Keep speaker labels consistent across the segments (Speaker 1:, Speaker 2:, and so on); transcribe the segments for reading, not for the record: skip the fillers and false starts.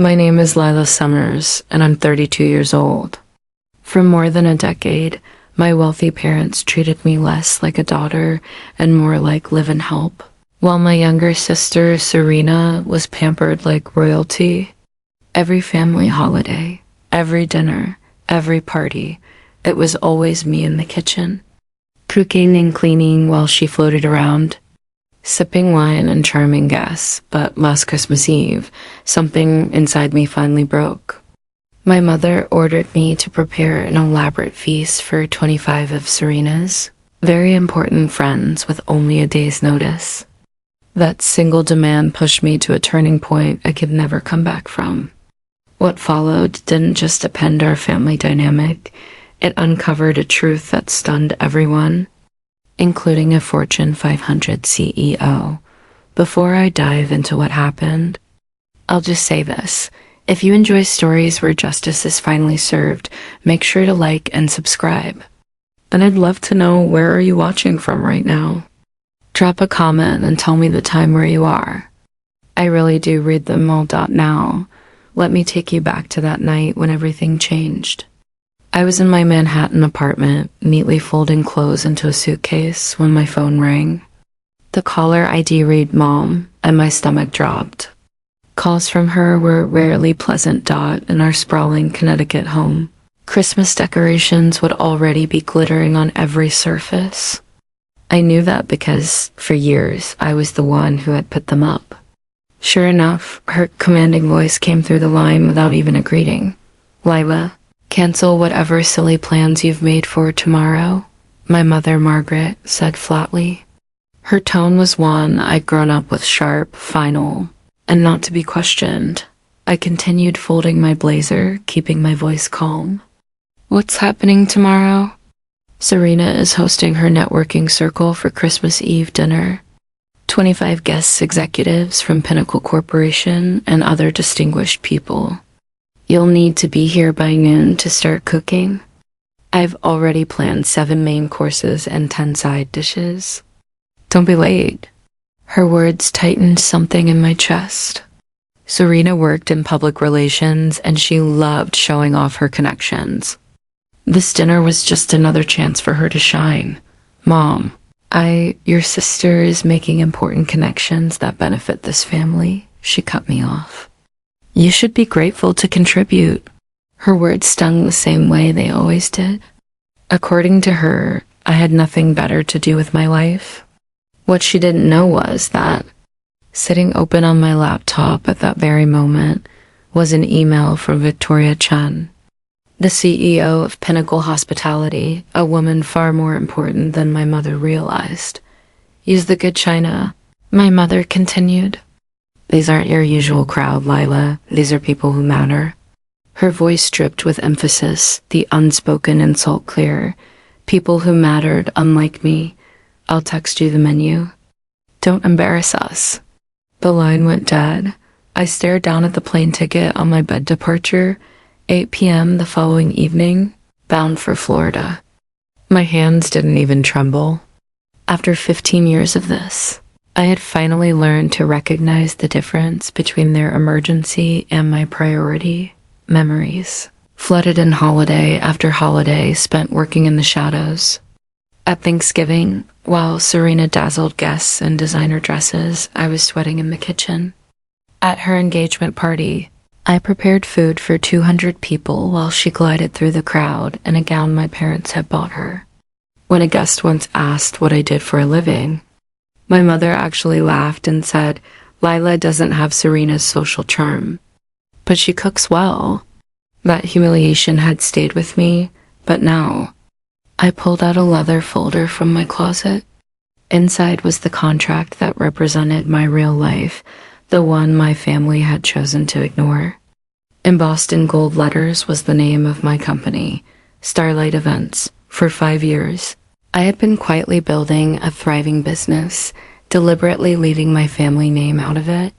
Speaker 1: My name is Lila Summers, and I'm 32 years old. For more than a decade, my wealthy parents treated me less like a daughter and more like live and help, while my younger sister, Serena, was pampered like royalty. Every family holiday, every dinner, every party, it was always me in the kitchen, cooking and cleaning while she floated around, sipping wine and charming guests. But last Christmas Eve, something inside me finally broke. My mother ordered me to prepare an elaborate feast for 25 of Serena's very important friends with only a day's notice. That single demand pushed me to a turning point I could never come back from. What followed didn't just upend our family dynamic, it uncovered a truth that stunned everyone, including a Fortune 500 CEO. Before I dive into what happened, I'll just say this. If you enjoy stories where justice is finally served, make sure to like and subscribe. And I'd love to know, where are you watching from right now? Drop a comment and tell me the time where you are. I really do read them all. Now, let me take you back to that night when everything changed. I was in my Manhattan apartment, neatly folding clothes into a suitcase when my phone rang. The caller ID read Mom, and my stomach dropped. Calls from her were rarely pleasant. In our sprawling Connecticut home, Christmas decorations would already be glittering on every surface. I knew that because, for years, I was the one who had put them up. Sure enough, her commanding voice came through the line without even a greeting. Lila, cancel whatever silly plans you've made for tomorrow, my mother, Margaret, said flatly. Her tone was one I'd grown up with, sharp, final, and not to be questioned. I continued folding my blazer, keeping my voice calm. What's happening tomorrow? Serena is hosting her networking circle for Christmas Eve dinner. 25 guests, executives from Pinnacle Corporation and other distinguished people. You'll need to be here by noon to start cooking. I've already planned 7 main courses and 10 side dishes. Don't be late. Her words tightened something in my chest. Serena worked in public relations and she loved showing off her connections. This dinner was just another chance for her to shine. Mom, your sister is making important connections that benefit this family. She cut me off. You should be grateful to contribute. Her words stung the same way they always did. According to her, I had nothing better to do with my life. What she didn't know was that, sitting open on my laptop at that very moment, was an email from Victoria Chen, the CEO of Pinnacle Hospitality, a woman far more important than my mother realized. Use the good china, my mother continued. These aren't your usual crowd, Lila. These are people who matter. Her voice dripped with emphasis, the unspoken insult clear. People who mattered, unlike me. I'll text you the menu. Don't embarrass us. The line went dead. I stared down at the plane ticket on my bed departure, 8 p.m. the following evening, bound for Florida. My hands didn't even tremble. After 15 years of this, I had finally learned to recognize the difference between their emergency and my priority. Memories, flooded in holiday after holiday spent working in the shadows. At Thanksgiving, while Serena dazzled guests in designer dresses, I was sweating in the kitchen. At her engagement party, I prepared food for 200 people while she glided through the crowd in a gown my parents had bought her. When a guest once asked what I did for a living, my mother actually laughed and said, Lila doesn't have Serena's social charm, but she cooks well. That humiliation had stayed with me, but now, I pulled out a leather folder from my closet. Inside was the contract that represented my real life, the one my family had chosen to ignore. Embossed in gold letters was the name of my company, Starlight Events. For 5 years, I had been quietly building a thriving business, deliberately leaving my family name out of it.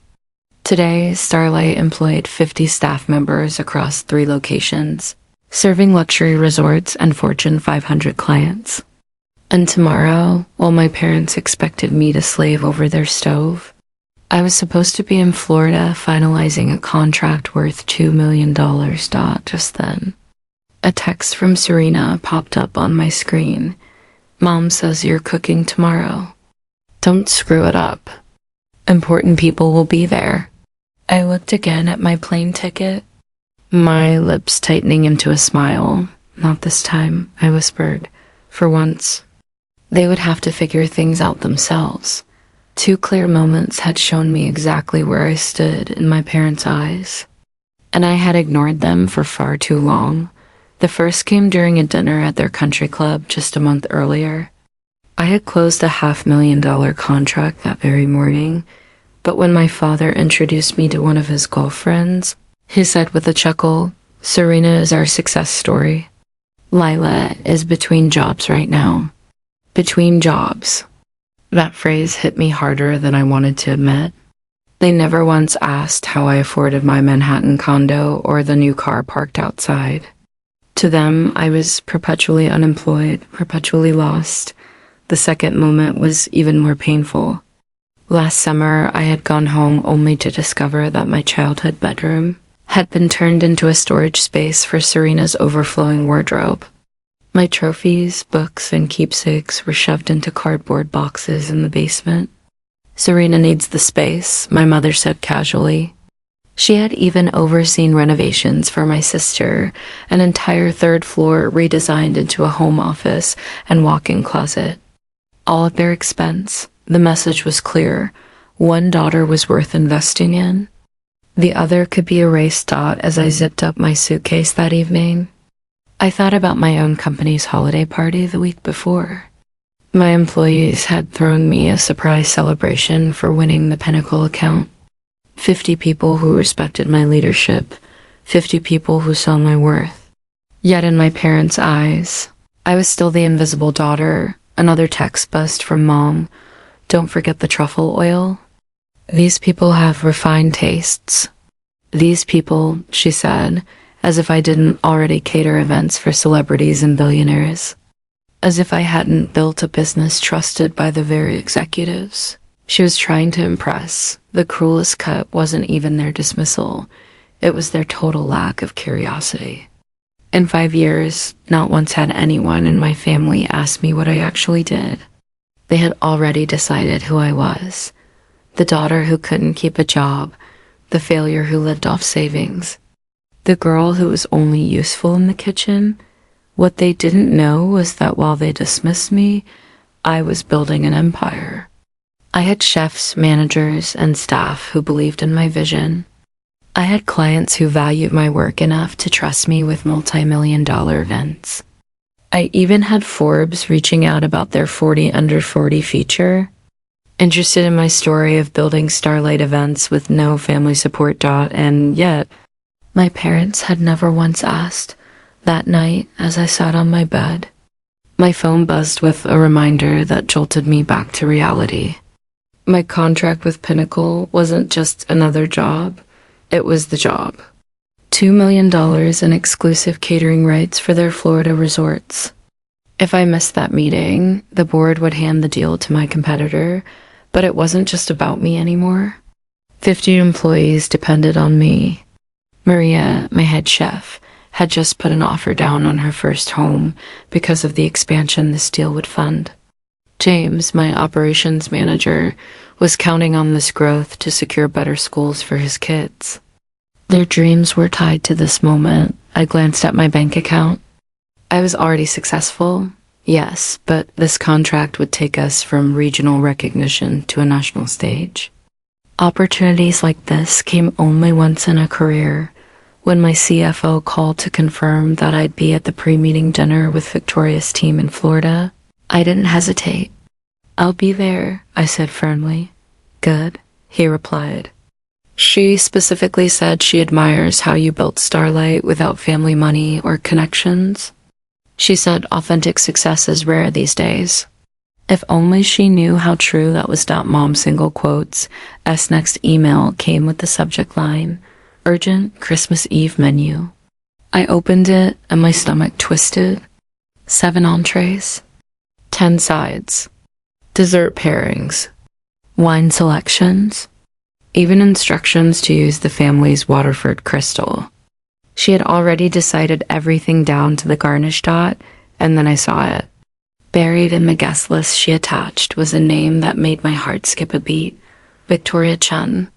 Speaker 1: Today, Starlight employed 50 staff members across 3 locations, serving luxury resorts and Fortune 500 clients. And tomorrow, while my parents expected me to slave over their stove, I was supposed to be in Florida finalizing a contract worth $2 million. Just then, a text from Serena popped up on my screen. Mom says you're cooking tomorrow. Don't screw it up. Important people will be there. I looked again at my plane ticket, my lips tightening into a smile. Not this time, I whispered. For once, they would have to figure things out themselves. 2 clear moments had shown me exactly where I stood in my parents' eyes, and I had ignored them for far too long. The first came during a dinner at their country club just a month earlier. I had closed a $500,000 contract that very morning, but when my father introduced me to one of his girlfriends, he said with a chuckle, "Serena is our success story. Lila is between jobs right now." Between jobs. That phrase hit me harder than I wanted to admit. They never once asked how I afforded my Manhattan condo or the new car parked outside. To them, I was perpetually unemployed, perpetually lost. The second moment was even more painful. Last summer, I had gone home only to discover that my childhood bedroom had been turned into a storage space for Serena's overflowing wardrobe. My trophies, books, and keepsakes were shoved into cardboard boxes in the basement. "Serena needs the space," my mother said casually. She had even overseen renovations for my sister, an entire 3rd floor redesigned into a home office and walk-in closet. All at their expense. The message was clear. One daughter was worth investing in. The other could be erased. As I zipped up my suitcase that evening, I thought about my own company's holiday party the week before. My employees had thrown me a surprise celebration for winning the Pinnacle account. 50 people who respected my leadership, 50 people who saw my worth. Yet in my parents' eyes, I was still the invisible daughter. Another text bust from Mom. "Don't forget the truffle oil. These people have refined tastes." "These people," she said, as if I didn't already cater events for celebrities and billionaires. As if I hadn't built a business trusted by the very executives. She was trying to impress. The cruelest cut wasn't even their dismissal. It was their total lack of curiosity. In 5 years, not once had anyone in my family asked me what I actually did. They had already decided who I was. The daughter who couldn't keep a job, the failure who lived off savings, the girl who was only useful in the kitchen. What they didn't know was that while they dismissed me, I was building an empire. I had chefs, managers, and staff who believed in my vision. I had clients who valued my work enough to trust me with multi-million-dollar events. I even had Forbes reaching out about their 40 under 40 feature, interested in my story of building Starlight events with no family support. And yet, my parents had never once asked. That night, as I sat on my bed, my phone buzzed with a reminder that jolted me back to reality. My contract with Pinnacle wasn't just another job. It was the job. $2 million in exclusive catering rights for their Florida resorts. If I missed that meeting, the board would hand the deal to my competitor, but it wasn't just about me anymore. 50 employees depended on me. Maria, my head chef, had just put an offer down on her first home because of the expansion this deal would fund. James, my operations manager, was counting on this growth to secure better schools for his kids. Their dreams were tied to this moment. I glanced at my bank account. I was already successful, yes, but this contract would take us from regional recognition to a national stage. Opportunities like this came only once in a career. When my CFO called to confirm that I'd be at the pre-meeting dinner with Victoria's team in Florida, I didn't hesitate. "I'll be there," I said firmly. "Good," he replied. She specifically said she admires how you built Starlight without family money or connections. She said authentic success is rare these days. If only she knew how true that was. Mom single quotes. Next email came with the subject line, "Urgent Christmas Eve menu." I opened it and my stomach twisted. 7 entrees, 10 sides, dessert pairings, wine selections. even instructions to use the family's Waterford crystal. She had already decided everything down to the garnish dot, and then I saw it. Buried in the guest list she attached was a name that made my heart skip a beat. Victoria Chen,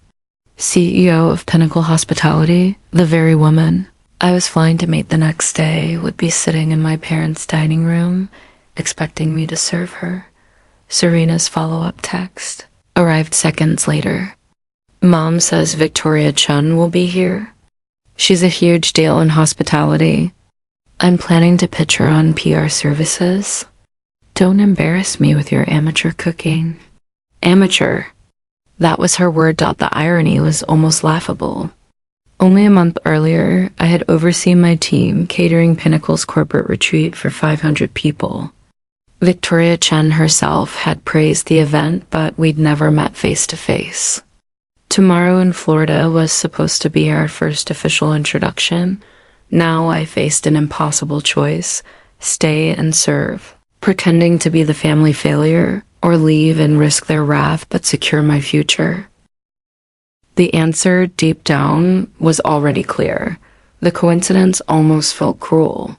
Speaker 1: CEO of Pinnacle Hospitality, the very woman I was flying to meet the next day, would be sitting in my parents' dining room, expecting me to serve her. Serena's follow-up text arrived seconds later. Mom says Victoria Chen will be here. She's a huge deal in hospitality. I'm planning to pitch her on PR services. Don't embarrass me with your amateur cooking. Amateur. That was her word. The irony was almost laughable. Only a month earlier, I had overseen my team catering Pinnacle's corporate retreat for 500 people. Victoria Chen herself had praised the event, but we'd never met face to face. Tomorrow in Florida was supposed to be our first official introduction. Now I faced an impossible choice: stay and serve, pretending to be the family failure, or leave and risk their wrath but secure my future. The answer, deep down, was already clear. The coincidence almost felt cruel.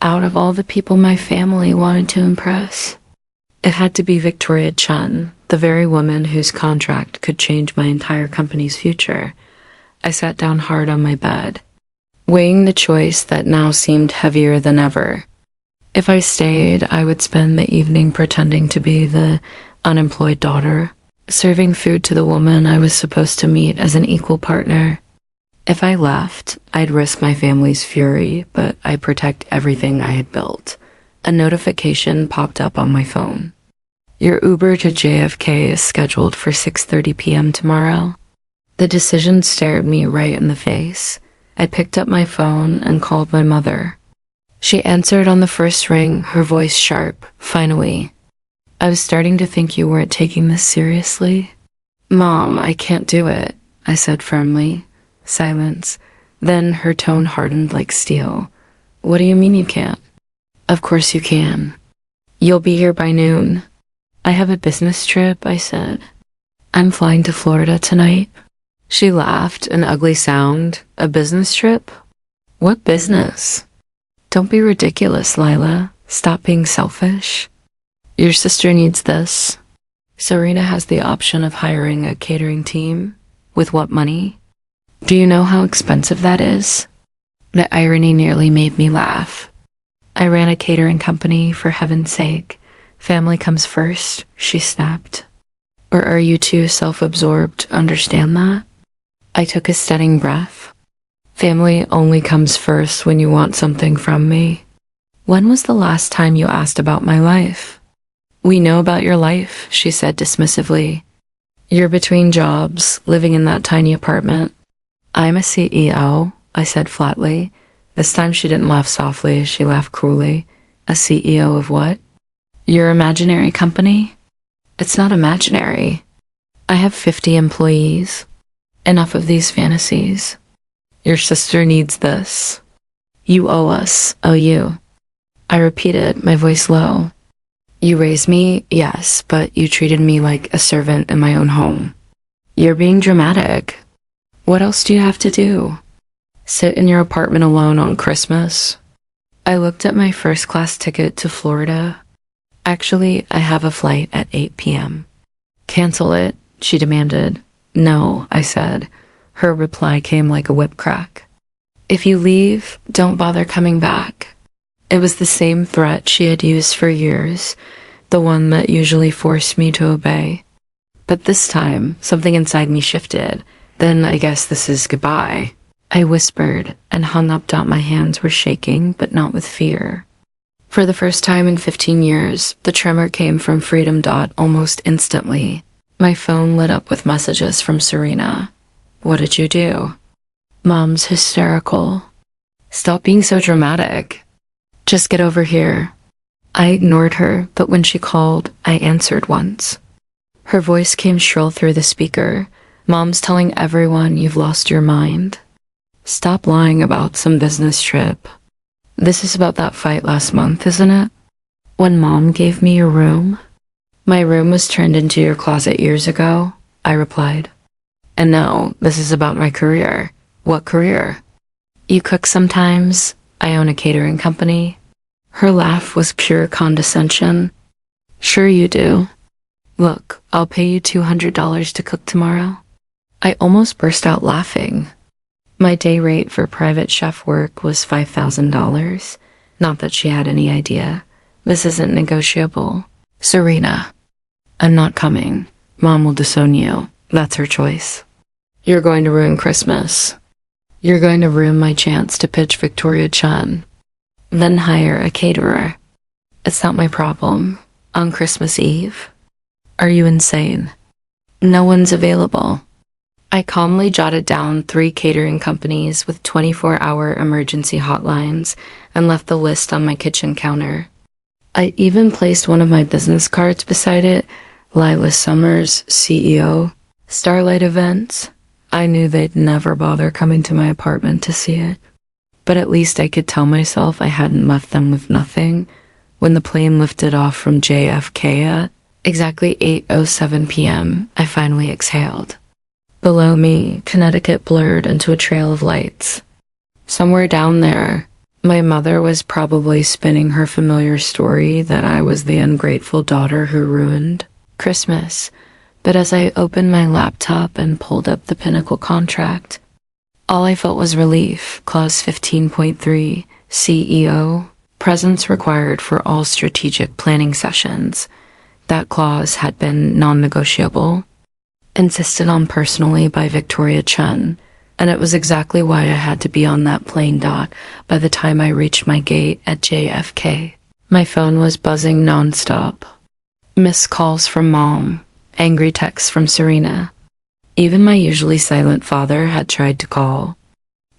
Speaker 1: Out of all the people my family wanted to impress, it had to be Victoria Chen, the very woman whose contract could change my entire company's future. I sat down hard on my bed, weighing the choice that now seemed heavier than ever. If I stayed, I would spend the evening pretending to be the unemployed daughter, serving food to the woman I was supposed to meet as an equal partner. If I left, I'd risk my family's fury, but I'd protect everything I had built. A notification popped up on my phone. Your Uber to JFK is scheduled for 6:30 p.m. tomorrow. The decision stared me right in the face. I picked up my phone and called my mother. She answered on the first ring, her voice sharp. Finally. I was starting to think you weren't taking this seriously. Mom, I can't do it, I said firmly. Silence. Then her tone hardened like steel. What do you mean you can't? Of course you can. You'll be here by noon. I have a business trip, I said. I'm flying to Florida tonight. She laughed, an ugly sound. A business trip? What business? Don't be ridiculous, Lila. Stop being selfish. Your sister needs this. Serena has the option of hiring a catering team. With what money? Do you know how expensive that is? The irony nearly made me laugh. I ran a catering company, for heaven's sake. Family comes first, she snapped. Or are you too self-absorbed to understand that? I took a stunning breath. Family only comes first when you want something from me. When was the last time you asked about my life? We know about your life, she said dismissively. You're between jobs, living in that tiny apartment. I'm a CEO, I said flatly. This time she didn't laugh softly, she laughed cruelly. A CEO of what? Your imaginary company? It's not imaginary. I have 50 employees. Enough of these fantasies. Your sister needs this. You owe us, owe you. I repeated, my voice low. You raised me, yes, but you treated me like a servant in my own home. You're being dramatic. What else do you have to do? Sit in your apartment alone on Christmas? I looked at my first-class ticket to Florida. Actually, I have a flight at 8 p.m. Cancel it, she demanded. No, I said. Her reply came like a whip crack. If you leave, don't bother coming back. It was the same threat she had used for years, the one that usually forced me to obey. But this time, something inside me shifted. Then I guess this is goodbye. I whispered and hung up. My hands were shaking, but not with fear. For the first time in 15 years, the tremor came from freedom. Almost instantly. My phone lit up with messages from Serena. What did you do? Mom's hysterical. Stop being so dramatic. Just get over here. I ignored her, but when she called, I answered once. Her voice came shrill through the speaker. Mom's telling everyone you've lost your mind. Stop lying about some business trip. This is about that fight last month, isn't it? When Mom gave me your room? My room was turned into your closet years ago, I replied. And no, this is about my career. What career? You cook sometimes? I own a catering company. Her laugh was pure condescension. Sure you do. Look, I'll pay you $200 to cook tomorrow. I almost burst out laughing. My day rate for private chef work was $5,000. Not that she had any idea. This isn't negotiable. Serena, I'm not coming. Mom will disown you. That's her choice. You're going to ruin Christmas. You're going to ruin my chance to pitch Victoria Chen. Then hire a caterer. It's not my problem. On Christmas Eve? Are you insane? No one's available. I calmly jotted down 3 catering companies with 24-hour emergency hotlines and left the list on my kitchen counter. I even placed one of my business cards beside it. Lila Summers, CEO. Starlight Events. I knew they'd never bother coming to my apartment to see it. But at least I could tell myself I hadn't left them with nothing. When the plane lifted off from JFK at exactly 8:07 p.m., I finally exhaled. Below me, Connecticut blurred into a trail of lights. Somewhere down there, my mother was probably spinning her familiar story that I was the ungrateful daughter who ruined Christmas. But as I opened my laptop and pulled up the Pinnacle contract, all I felt was relief. Clause 15.3, CEO, presence required for all strategic planning sessions. That clause had been non-negotiable, insisted on personally by Victoria Chen, and it was exactly why I had to be on that plane by the time I reached my gate at JFK. My phone was buzzing nonstop. Missed calls from Mom, angry texts from Serena. Even my usually silent father had tried to call.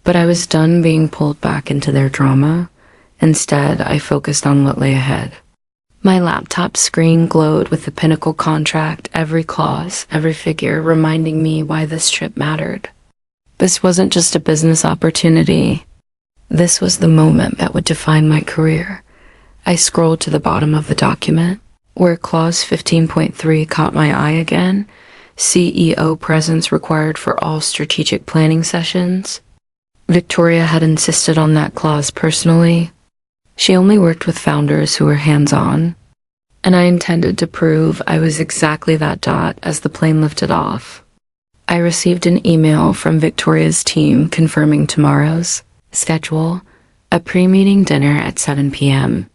Speaker 1: But I was done being pulled back into their drama. Instead, I focused on what lay ahead. My laptop screen glowed with the Pinnacle contract, every clause, every figure, reminding me why this trip mattered. This wasn't just a business opportunity. This was the moment that would define my career. I scrolled to the bottom of the document, where clause 15.3 caught my eye again. CEO presence required for all strategic planning sessions. Victoria had insisted on that clause personally. She only worked with founders who were hands-on, and I intended to prove I was exactly that as the plane lifted off. I received an email from Victoria's team confirming tomorrow's schedule, a pre-meeting dinner at 7 p.m.,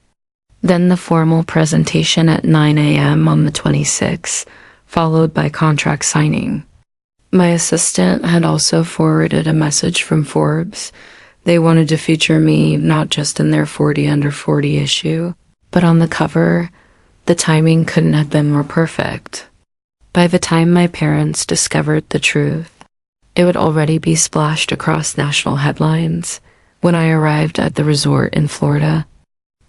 Speaker 1: then the formal presentation at 9 a.m. on the 26th, followed by contract signing. My assistant had also forwarded a message from Forbes. They wanted to feature me not just in their 40 Under 40 issue, but on the cover. The timing couldn't have been more perfect. By the time my parents discovered the truth, it would already be splashed across national headlines. When I arrived at the resort in Florida,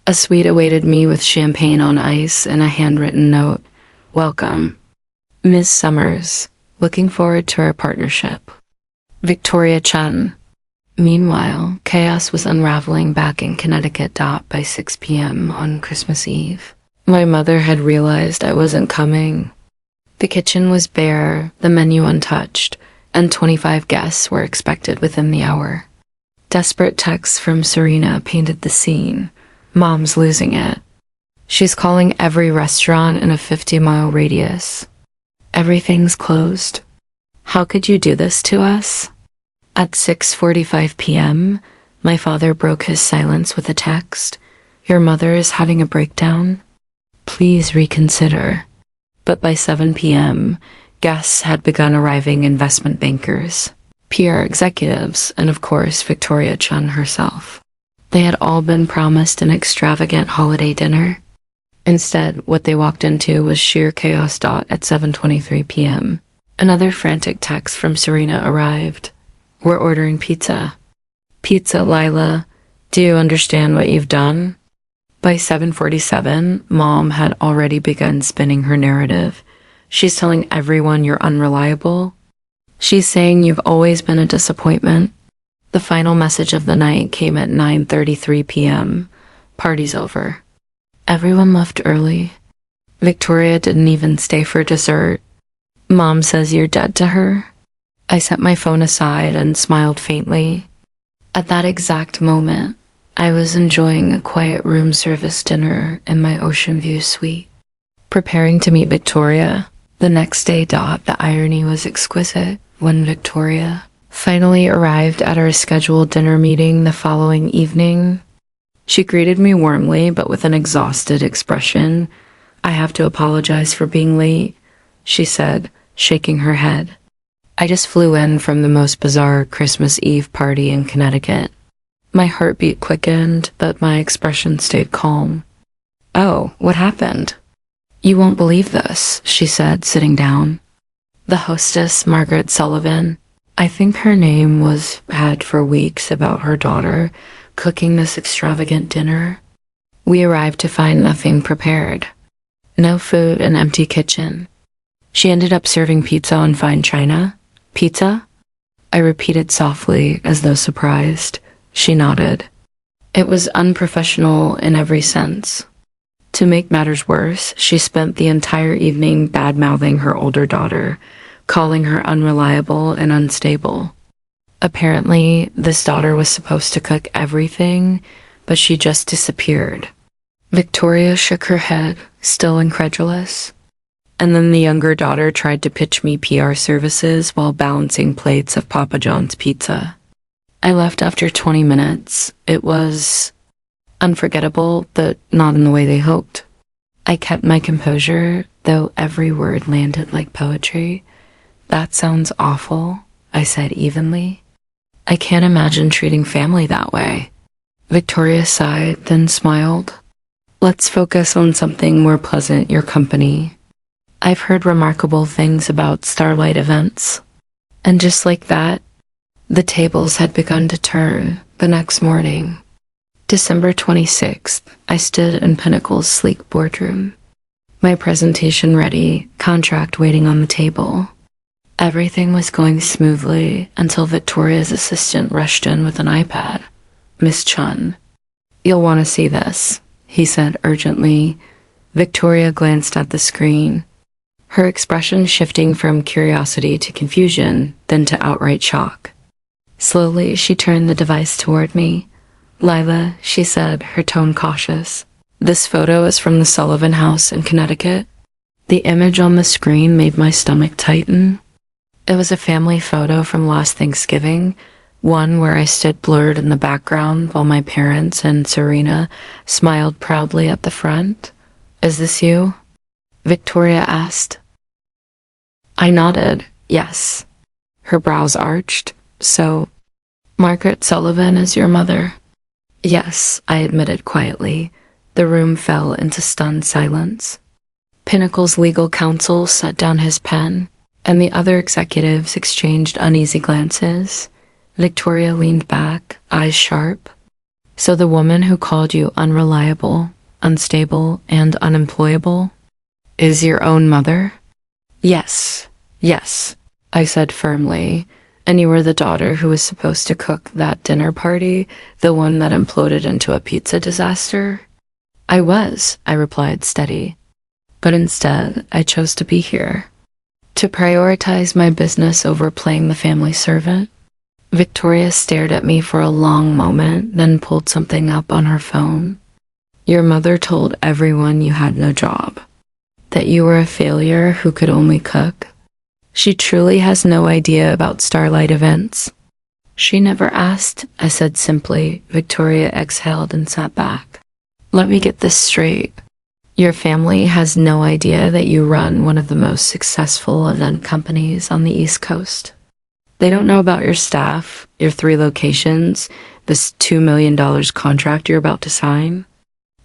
Speaker 1: a suite awaited me with champagne on ice and a handwritten note. Welcome, Ms. Summers. Looking forward to our partnership. Victoria Chen. Meanwhile, chaos was unraveling back in Connecticut by 6 p.m. on Christmas Eve. My mother had realized I wasn't coming. The kitchen was bare, the menu untouched, and 25 guests were expected within the hour. Desperate texts from Serena painted the scene. Mom's losing it. She's calling every restaurant in a 50-mile radius. Everything's closed. How could you do this to us? At 6:45 p.m., my father broke his silence with a text. Your mother is having a breakdown. Please reconsider. But by 7 p.m., guests had begun arriving, investment bankers, PR executives, and of course, Victoria Chen herself. They had all been promised an extravagant holiday dinner. Instead, what they walked into was sheer chaos. At 7:23 p.m., another frantic text from Serena arrived. We're ordering pizza. Pizza, Lila. Do you understand what you've done? By 7:47, Mom had already begun spinning her narrative. She's telling everyone you're unreliable. She's saying you've always been a disappointment. The final message of the night came at 9:33 p.m. Party's over. Everyone left early. Victoria didn't even stay for dessert. Mom says you're dead to her. I set my phone aside and smiled faintly. At that exact moment, I was enjoying a quiet room service dinner in my ocean view suite. Preparing to meet Victoria. The next day, the irony was exquisite when Victoria finally arrived at our scheduled dinner meeting the following evening. She greeted me warmly, but with an exhausted expression. "I have to apologize for being late," she said, shaking her head. "I just flew in from the most bizarre Christmas Eve party in Connecticut." My heartbeat quickened, but my expression stayed calm. "Oh, what happened?" "You won't believe this," she said, sitting down. The hostess, Margaret Sullivan, I think her name was had for weeks about her daughter cooking this extravagant dinner. We arrived to find nothing prepared. No food, an empty kitchen. She ended up serving pizza on fine china. "Pizza?" I repeated softly, as though surprised. She nodded. It was unprofessional in every sense. To make matters worse, she spent the entire evening bad-mouthing her older daughter, calling her unreliable and unstable. Apparently, this daughter was supposed to cook everything, but she just disappeared. Victoria shook her head, still incredulous. And then the younger daughter tried to pitch me PR services while balancing plates of Papa John's pizza. I left after 20 minutes. It was unforgettable, but not in the way they hoped. I kept my composure, though every word landed like poetry. "That sounds awful," I said evenly. "I can't imagine treating family that way." Victoria sighed, then smiled. "Let's focus on something more pleasant, your company. I've heard remarkable things about Starlight events." And just like that, the tables had begun to turn. The next morning, December 26th, I stood in Pinnacle's sleek boardroom. My presentation ready, contract waiting on the table. Everything was going smoothly until Victoria's assistant rushed in with an iPad. "Miss Chen, you'll want to see this," he said urgently. Victoria glanced at the screen, her expression shifting from curiosity to confusion, then to outright shock. Slowly, she turned the device toward me. "Lila," she said, her tone cautious. "This photo is from the Sullivan house in Connecticut." The image on the screen made my stomach tighten. It was a family photo from last Thanksgiving, one where I stood blurred in the background while my parents and Serena smiled proudly at the front. "Is this you?" Victoria asked. I nodded, yes. Her brows arched. "So, Margaret Sullivan is your mother?" "Yes," I admitted quietly. The room fell into stunned silence. Pinnacle's legal counsel set down his pen, and the other executives exchanged uneasy glances. Victoria leaned back, eyes sharp. "So the woman who called you unreliable, unstable, and unemployable is your own mother?" Yes, I said firmly. "And you were the daughter who was supposed to cook that dinner party, the one that imploded into a pizza disaster?" "I was," I replied, steady. "But instead, I chose to be here. To prioritize my business over playing the family servant." Victoria stared at me for a long moment, then pulled something up on her phone. "Your mother told everyone you had no job, that you were a failure who could only cook. She truly has no idea about Starlight events." "She never asked," I said simply. Victoria exhaled and sat back. "Let me get this straight. Your family has no idea that you run one of the most successful event companies on the East Coast. They don't know about your staff, your 3 locations, this $2 million contract you're about to sign.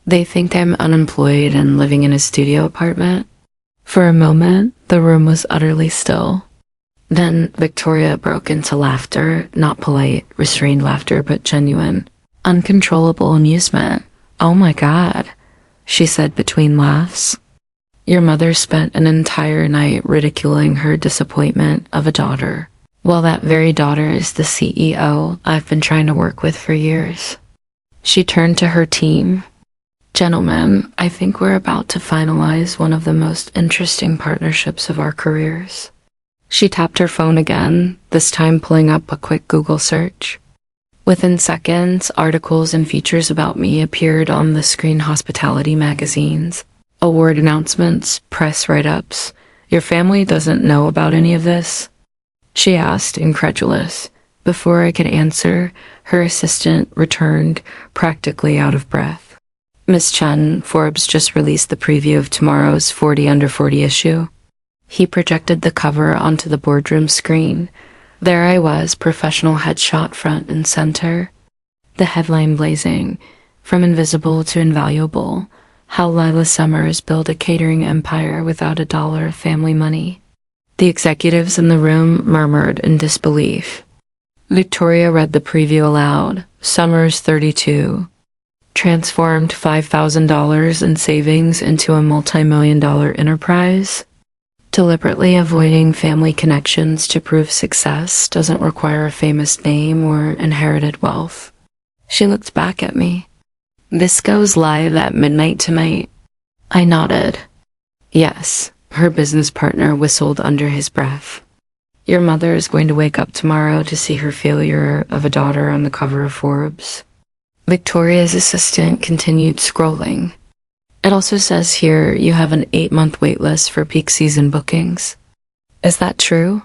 Speaker 1: They think I'm unemployed and living in a studio apartment." For a moment, the room was utterly still. Then Victoria broke into laughter, not polite, restrained laughter, but genuine, uncontrollable amusement. "Oh my God," she said between laughs. "Your mother spent an entire night ridiculing her disappointment of a daughter. Well, that very daughter is the CEO I've been trying to work with for years." She turned to her team. "Gentlemen, I think we're about to finalize one of the most interesting partnerships of our careers." She tapped her phone again, this time pulling up a quick Google search. Within seconds, articles and features about me appeared on the screen hospitality magazines, award announcements, press write-ups. Your family doesn't know about any of this? She asked, incredulous. Before I could answer, her assistant returned, practically out of breath. Miss Chen, Forbes just released the preview of tomorrow's 40 Under 40 issue. He projected the cover onto the boardroom screen. There I was, professional headshot front and center. The headline blazing, From Invisible to Invaluable, How Lila Summers Built a Catering Empire Without a Dollar of Family Money. The executives in the room murmured in disbelief. Victoria read the preview aloud. Summers 32. Transformed $5,000 in savings into a multi-million-dollar enterprise. Deliberately avoiding family connections to prove success doesn't require a famous name or inherited wealth. She looked back at me. This goes live at midnight tonight. I nodded. Yes, her business partner whistled under his breath. Your mother is going to wake up tomorrow to see her failure of a daughter on the cover of Forbes. Victoria's assistant continued scrolling. It also says here you have an 8-month waitlist for peak season bookings. Is that true?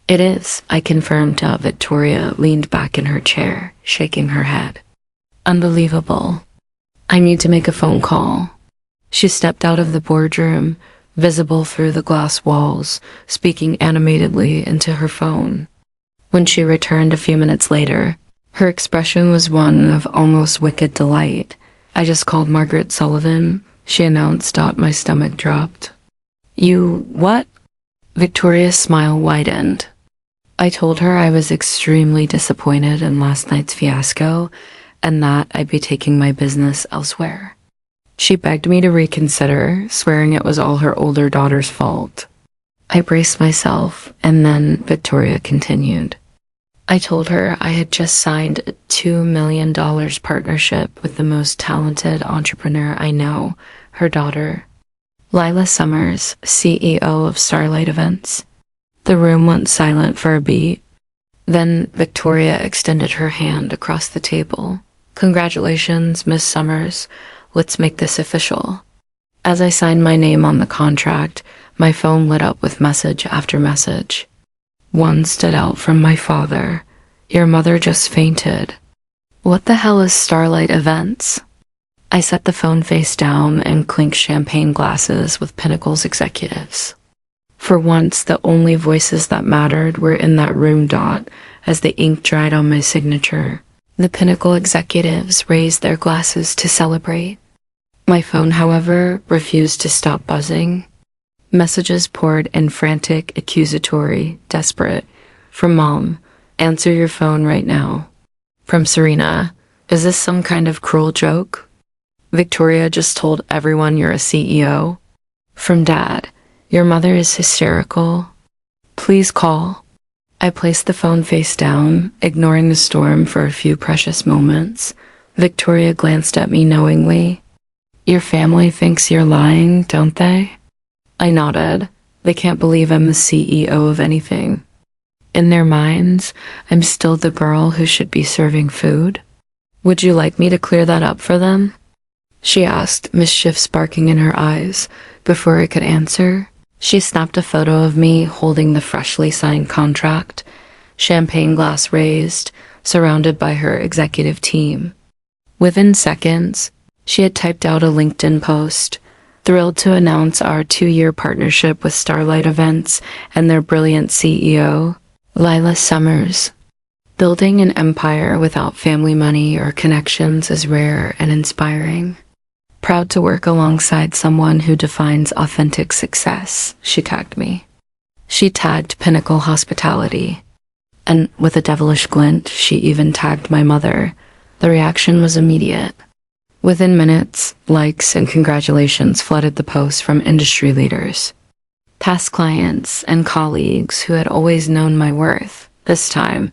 Speaker 1: It is, I confirmed. Victoria leaned back in her chair, shaking her head. Unbelievable. I need to make a phone call. She stepped out of the boardroom, visible through the glass walls, speaking animatedly into her phone. When she returned a few minutes later, her expression was one of almost wicked delight. I just called Margaret Sullivan, she announced. My stomach dropped. You what? Victoria's smile widened. I told her I was extremely disappointed in last night's fiasco and that I'd be taking my business elsewhere. She begged me to reconsider, swearing it was all her older daughter's fault. I braced myself, and then Victoria continued. I told her I had just signed a $2 million partnership with the most talented entrepreneur I know, her daughter, Lila Summers, CEO of Starlight Events. The room went silent for a beat. Then Victoria extended her hand across the table. Congratulations, Miss Summers. Let's make this official. As I signed my name on the contract, my phone lit up with message after message. One stood out from my father. Your mother just fainted. What the hell is Starlight Events? I set the phone face down and clinked champagne glasses with Pinnacle's executives. For once, the only voices that mattered were in that room. As the ink dried on my signature, the Pinnacle executives raised their glasses to celebrate. My phone, however, refused to stop buzzing. Messages poured in frantic, accusatory, desperate. From Mom, answer your phone right now. From Serena, is this some kind of cruel joke? Victoria just told everyone you're a CEO. From Dad, your mother is hysterical. Please call. I placed the phone face down, ignoring the storm for a few precious moments. Victoria glanced at me knowingly. Your family thinks you're lying, don't they? I nodded. They can't believe I'm the CEO of anything. In their minds, I'm still the girl who should be serving food. Would you like me to clear that up for them? She asked, mischief sparking in her eyes. Before I could answer, she snapped a photo of me holding the freshly signed contract, champagne glass raised, surrounded by her executive team. Within seconds, she had typed out a LinkedIn post, thrilled to announce our 2-year partnership with Starlight Events and their brilliant CEO, Lila Summers. Building an empire without family money or connections is rare and inspiring. Proud to work alongside someone who defines authentic success, she tagged me. She tagged Pinnacle Hospitality. And with a devilish glint, she even tagged my mother. The reaction was immediate. Within minutes, likes and congratulations flooded the post from industry leaders, past clients, and colleagues who had always known my worth. This time,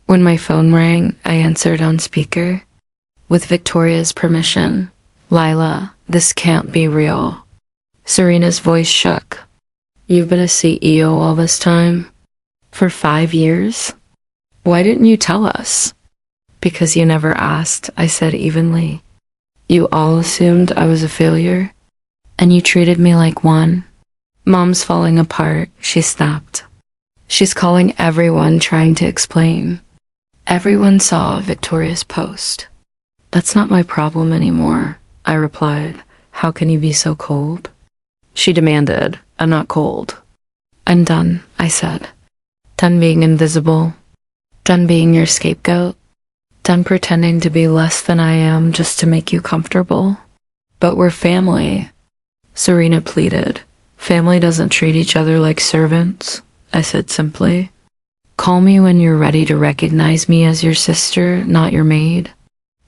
Speaker 1: when my phone rang, I answered on speaker. With Victoria's permission, Lila, this can't be real. Serena's voice shook. You've been a CEO all this time? For 5 years? Why didn't you tell us? Because you never asked, I said evenly. You all assumed I was a failure, and you treated me like one. Mom's falling apart, she snapped. She's calling everyone trying to explain. Everyone saw Victoria's post. That's not my problem anymore, I replied. How can you be so cold? She demanded, I'm not cold. I'm done, I said. Done being invisible. Done being your scapegoat. Done pretending to be less than I am just to make you comfortable. But we're family, Serena pleaded. Family doesn't treat each other like servants, I said simply. Call me when you're ready to recognize me as your sister, not your maid.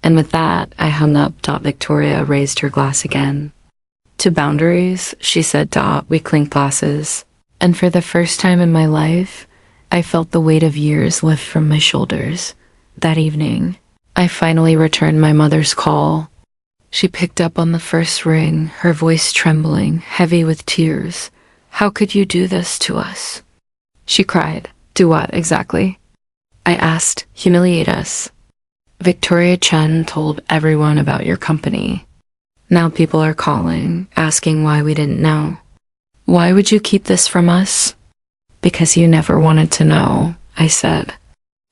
Speaker 1: And with that, I hung up. Victoria raised her glass again. To boundaries, she said. We clinked glasses. And for the first time in my life, I felt the weight of years lift from my shoulders. That evening, I finally returned my mother's call. She picked up on the first ring, her voice trembling, heavy with tears. How could you do this to us? She cried. Do what, exactly? I asked. Humiliate us. Victoria Chen told everyone about your company. Now people are calling, asking why we didn't know. Why would you keep this from us? Because you never wanted to know, I said.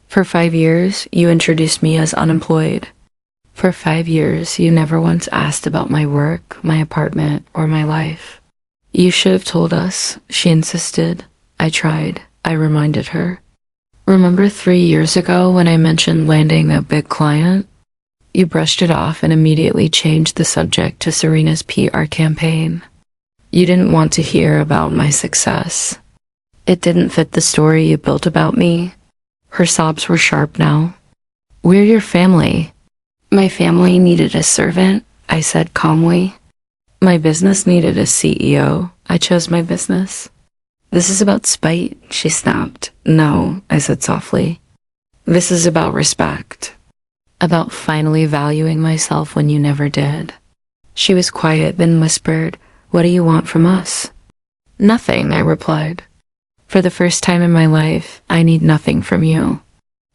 Speaker 1: For 5 years, you introduced me as unemployed. For 5 years, you never once asked about my work, my apartment, or my life. You should have told us, she insisted. I tried. I reminded her. Remember 3 years ago when I mentioned landing a big client? You brushed it off and immediately changed the subject to Serena's PR campaign. You didn't want to hear about my success. It didn't fit the story you built about me. Her sobs were sharp now. We're your family. My family needed a servant, I said calmly. My business needed a CEO. I chose my business. This is about spite, she snapped. No, I said softly. This is about respect. About finally valuing myself when you never did. She was quiet, then whispered, What do you want from us? Nothing, I replied. For the first time in my life, I need nothing from you.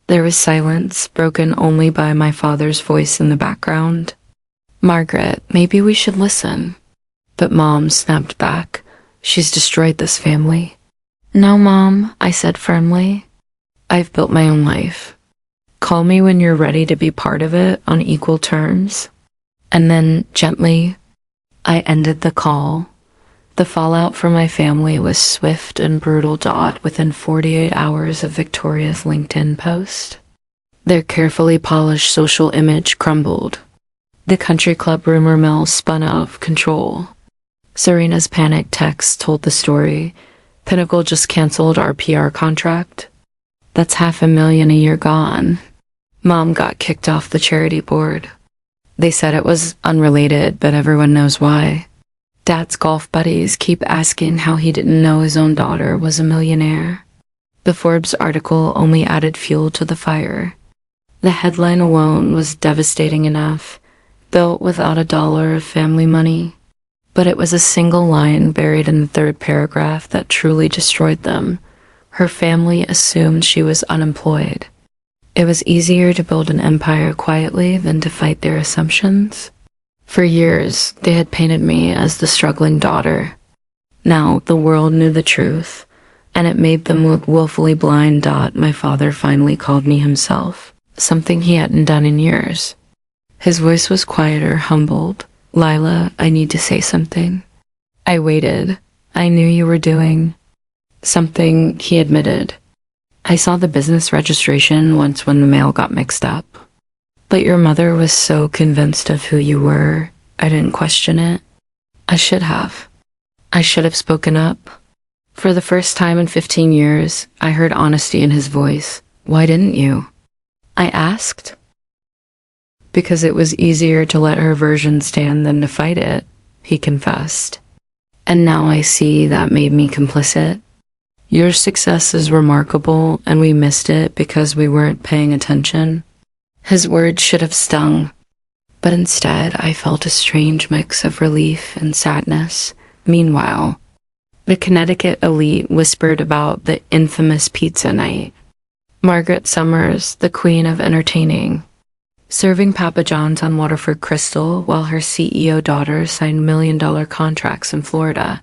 Speaker 1: There was silence, broken only by my father's voice in the background. Margaret, maybe we should listen. But Mom snapped back. She's destroyed this family. No, Mom, I said firmly. I've built my own life. Call me when you're ready to be part of it on equal terms. And then, gently, I ended the call. The fallout from my family was swift and brutal. Within 48 hours of Victoria's LinkedIn post, their carefully polished social image crumbled. The country club rumor mill spun out of control. Serena's panicked text told the story. Pinnacle just canceled our PR contract. That's $500,000 a year gone. Mom got kicked off the charity board. They said it was unrelated, but everyone knows why. Dad's golf buddies keep asking how he didn't know his own daughter was a millionaire. The Forbes article only added fuel to the fire. The headline alone was devastating enough, built without a dollar of family money. But it was a single line buried in the third paragraph that truly destroyed them. Her family assumed she was unemployed. It was easier to build an empire quietly than to fight their assumptions. For years, they had painted me as the struggling daughter. Now, the world knew the truth, and it made them look willfully blind. My father finally called me himself, something he hadn't done in years. His voice was quieter, humbled. Lila, I need to say something. I waited. I knew you were doing something, he admitted. I saw the business registration once when the mail got mixed up. But your mother was so convinced of who you were, I didn't question it. I should have. I should have spoken up. For the first time in 15 years, I heard honesty in his voice. Why didn't you? I asked. Because it was easier to let her version stand than to fight it, he confessed. And now I see that made me complicit. Your success is remarkable, and we missed it because we weren't paying attention. His words should have stung, but instead I felt a strange mix of relief and sadness. Meanwhile, The Connecticut elite whispered about the infamous pizza night. Margaret Summers, the queen of entertaining, serving Papa John's on Waterford Crystal while her CEO daughter signed million-dollar contracts in Florida.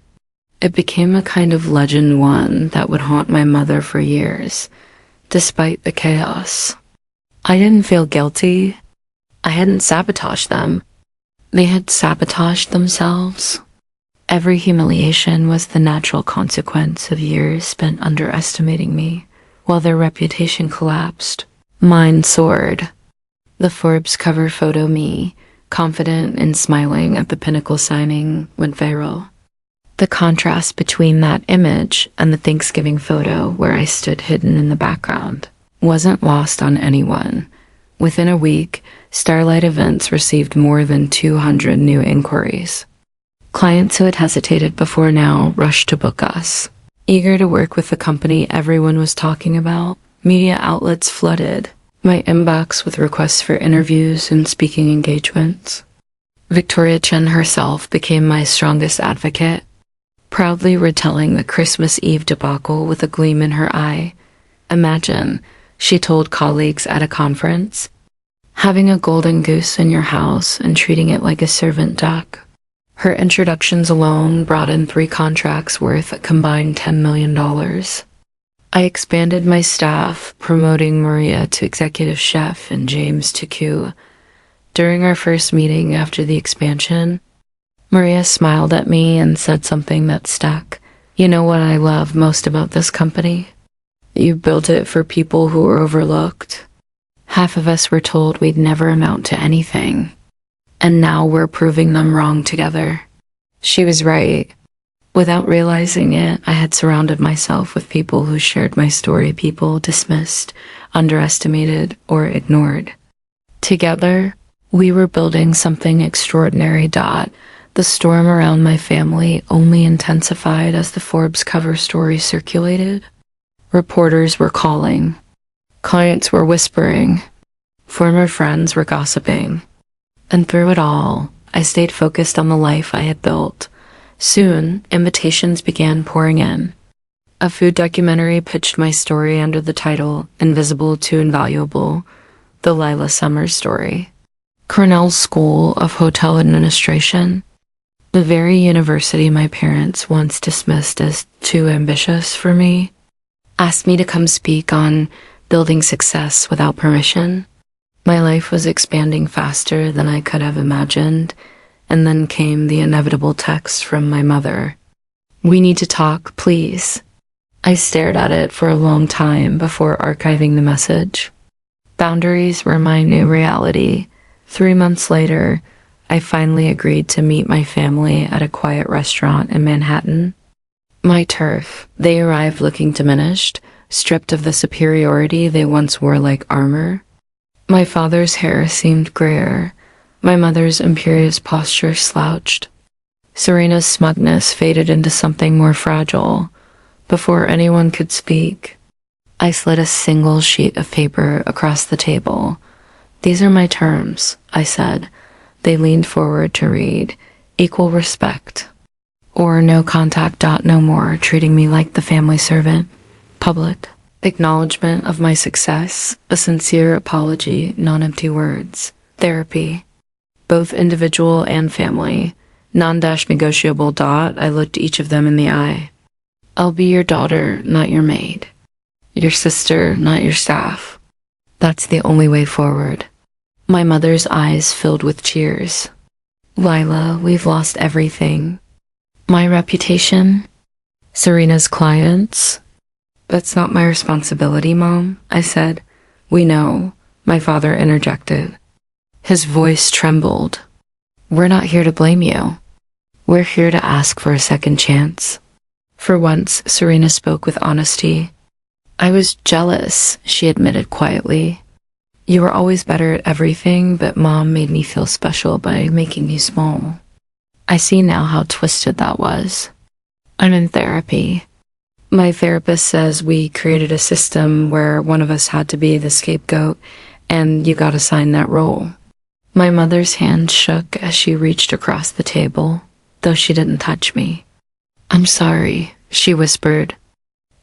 Speaker 1: It became a kind of legend, one that would haunt my mother for years, despite the chaos. I didn't feel guilty. I hadn't sabotaged them. They had sabotaged themselves. Every humiliation was the natural consequence of years spent underestimating me, while their reputation collapsed. Mine soared. The Forbes cover photo me, confident and smiling at the Pinnacle signing, went viral. The contrast between that image and the Thanksgiving photo where I stood hidden in the background wasn't lost on anyone. Within a week, Starlight Events received more than 200 new inquiries. Clients who had hesitated before now rushed to book us. Eager to work with the company everyone was talking about, media outlets flooded my inbox with requests for interviews and speaking engagements. Victoria Chen herself became my strongest advocate, proudly retelling the Christmas Eve debacle with a gleam in her eye. Imagine, she told colleagues at a conference, having a golden goose in your house and treating it like a servant duck. Her introductions alone brought in 3 contracts worth a combined $10 million. I expanded my staff, promoting Maria to executive chef and James to Q. During our first meeting after the expansion, Maria smiled at me and said something that stuck. You know what I love most about this company? You built it for people who were overlooked. Half of us were told we'd never amount to anything. And now we're proving them wrong together. She was right. Without realizing it, I had surrounded myself with people who shared my story, people dismissed, underestimated, or ignored. Together, we were building something extraordinary. The storm around my family only intensified as the Forbes cover story circulated. Reporters were calling. Clients were whispering. Former friends were gossiping. And through it all, I stayed focused on the life I had built. Soon, invitations began pouring in. A food documentary pitched my story under the title Invisible to Invaluable, the Lila Summers story. Cornell School of Hotel Administration, the very university my parents once dismissed as too ambitious for me, asked me to come speak on building success without permission. My life was expanding faster than I could have imagined, and then came the inevitable text from my mother. We need to talk, please. I stared at it for a long time before archiving the message. Boundaries were my new reality. 3 months later, I finally agreed to meet my family at a quiet restaurant in Manhattan. My turf. They arrived looking diminished, stripped of the superiority they once wore like armor. My father's hair seemed grayer. My mother's imperious posture slouched. Serena's smugness faded into something more fragile. Before anyone could speak, I slid a single sheet of paper across the table. These are my terms, I said. They leaned forward to read. Equal respect. Or no contact. No more, treating me like the family servant. Public. Acknowledgement of my success, a sincere apology, non-empty words. Therapy. Both individual and family. Non-negotiable. I looked each of them in the eye. I'll be your daughter, not your maid. Your sister, not your staff. That's the only way forward. My mother's eyes filled with tears. Lila, we've lost everything. My reputation? Serena's clients? That's not my responsibility, Mom, I said. We know, my father interjected. His voice trembled. We're not here to blame you. We're here to ask for a second chance. For once, Serena spoke with honesty. I was jealous, she admitted quietly. You were always better at everything, but Mom made me feel special by making me small. I see now how twisted that was. I'm in therapy. My therapist says we created a system where one of us had to be the scapegoat, and you got assigned that role. My mother's hand shook as she reached across the table, though she didn't touch me. I'm sorry, she whispered.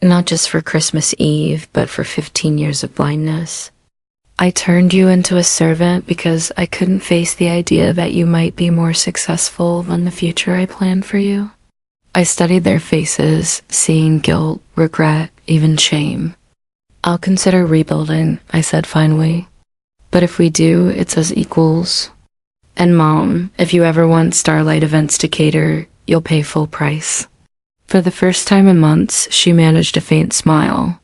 Speaker 1: Not just for Christmas Eve, but for 15 years of blindness. I turned you into a servant because I couldn't face the idea that you might be more successful than the future I planned for you. I studied their faces, seeing guilt, regret, even shame. I'll consider rebuilding, I said finally. But if we do, it's as equals. And Mom, if you ever want Starlight Events to cater, you'll pay full price. For the first time in months, she managed a faint smile.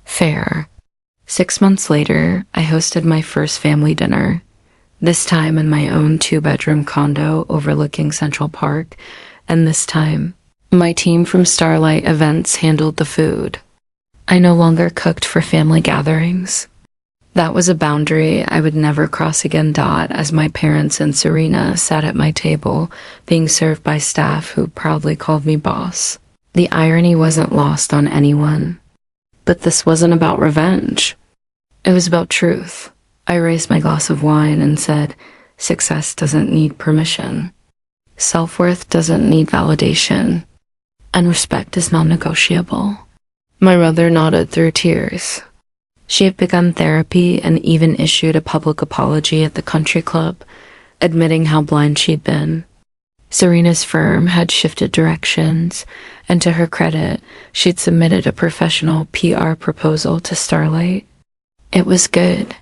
Speaker 1: Fair. 6 months later, I hosted my first family dinner, this time in my own 2-bedroom condo overlooking Central Park, and this time, my team from Starlight Events handled the food. I no longer cooked for family gatherings. That was a boundary I would never cross again. As my parents and Serena sat at my table, being served by staff who proudly called me boss. The irony wasn't lost on anyone. But this wasn't about revenge. It was about truth. I raised my glass of wine and said, success doesn't need permission. Self-worth doesn't need validation. And respect is non-negotiable. My mother nodded through tears. She had begun therapy and even issued a public apology at the country club, admitting how blind she'd been. Serena's firm had shifted directions, and to her credit, she'd submitted a professional PR proposal to Starlight. It was good.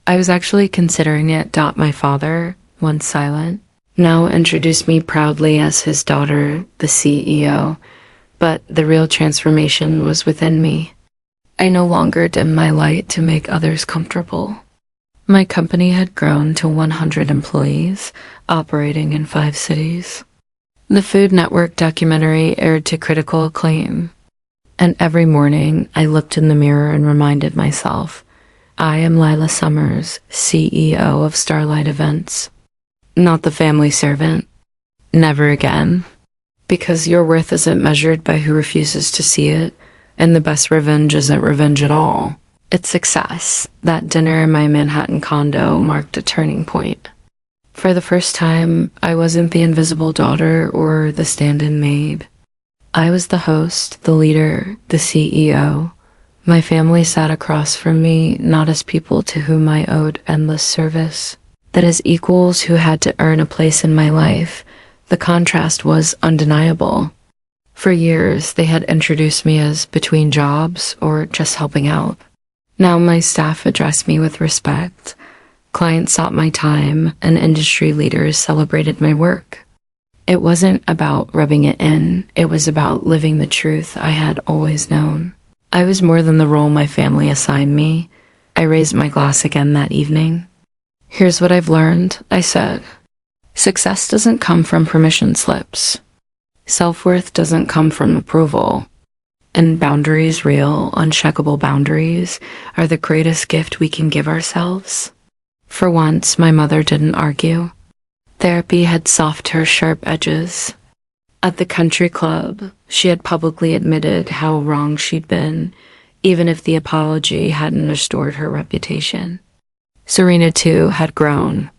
Speaker 1: I was actually considering it. My father, once silent, now introduced me proudly as his daughter, the CEO, but the real transformation was within me. I no longer dimmed my light to make others comfortable. My company had grown to 100 employees, operating in 5 cities. The Food Network documentary aired to critical acclaim, and every morning I looked in the mirror and reminded myself, I am Lila Summers, CEO of Starlight Events, not the family servant. Never again. Because your worth isn't measured by who refuses to see it, and the best revenge isn't revenge at all. It's success. That dinner in my Manhattan condo marked a turning point. For the first time, I wasn't the invisible daughter or the stand-in maid. I was the host, the leader, the CEO. My family sat across from me, not as people to whom I owed endless service, but as equals who had to earn a place in my life. The contrast was undeniable. For years, they had introduced me as between jobs or just helping out. Now my staff addressed me with respect. Clients sought my time, and industry leaders celebrated my work. It wasn't about rubbing it in. It was about living the truth I had always known. I was more than the role my family assigned me. I raised my glass again that evening. Here's what I've learned, I said. Success doesn't come from permission slips. Self-worth doesn't come from approval. And boundaries, real, uncheckable boundaries, are the greatest gift we can give ourselves. For once, my mother didn't argue. Therapy had softened her sharp edges. At the country club, she had publicly admitted how wrong she'd been, even if the apology hadn't restored her reputation. Serena, too, had grown.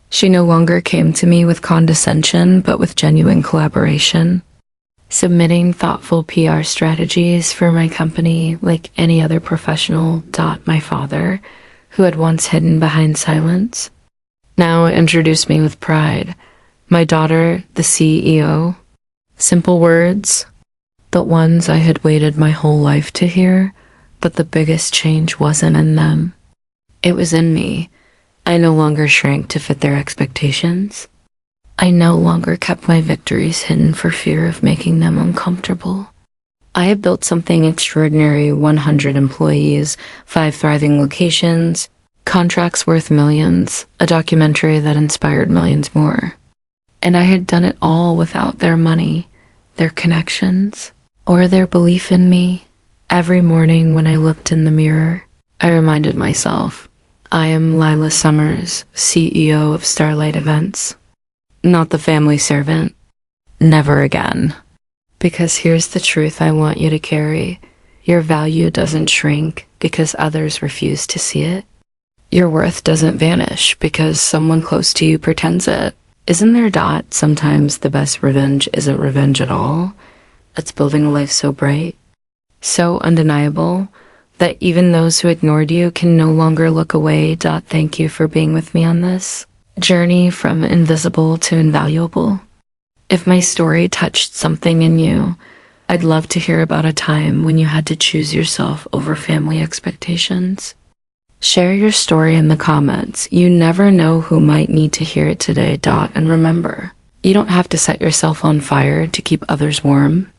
Speaker 1: She no longer came to me with condescension, but with genuine collaboration, submitting thoughtful PR strategies for my company like any other professional. My father, who had once hidden behind silence, now introduced me with pride. My daughter, the CEO. Simple words, the ones I had waited my whole life to hear, but the biggest change wasn't in them. It was in me. I no longer shrank to fit their expectations. I no longer kept my victories hidden for fear of making them uncomfortable. I had built something extraordinary: 100 employees, 5 thriving locations, contracts worth millions, a documentary that inspired millions more. And I had done it all without their money, their connections, or their belief in me. Every morning when I looked in the mirror, I reminded myself, I am Lila Summers, CEO of Starlight Events, not the family servant. Never again. Because here's the truth I want you to carry. Your value doesn't shrink because others refuse to see it. Your worth doesn't vanish because someone close to you pretends it. Isn't there? Sometimes the best revenge isn't revenge at all. It's building a life so bright, so undeniable, that even those who ignored you can no longer look away. Thank you for being with me on this journey from invisible to invaluable. If my story touched something in you, I'd love to hear about a time when you had to choose yourself over family expectations. Share your story in the comments. You never know who might need to hear it today. And remember, you don't have to set yourself on fire to keep others warm.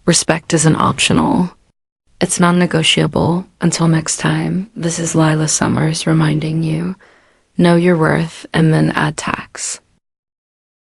Speaker 1: Respect isn't optional. It's non-negotiable. Until next time, this is Lila Summers reminding you, know your worth and then add tax.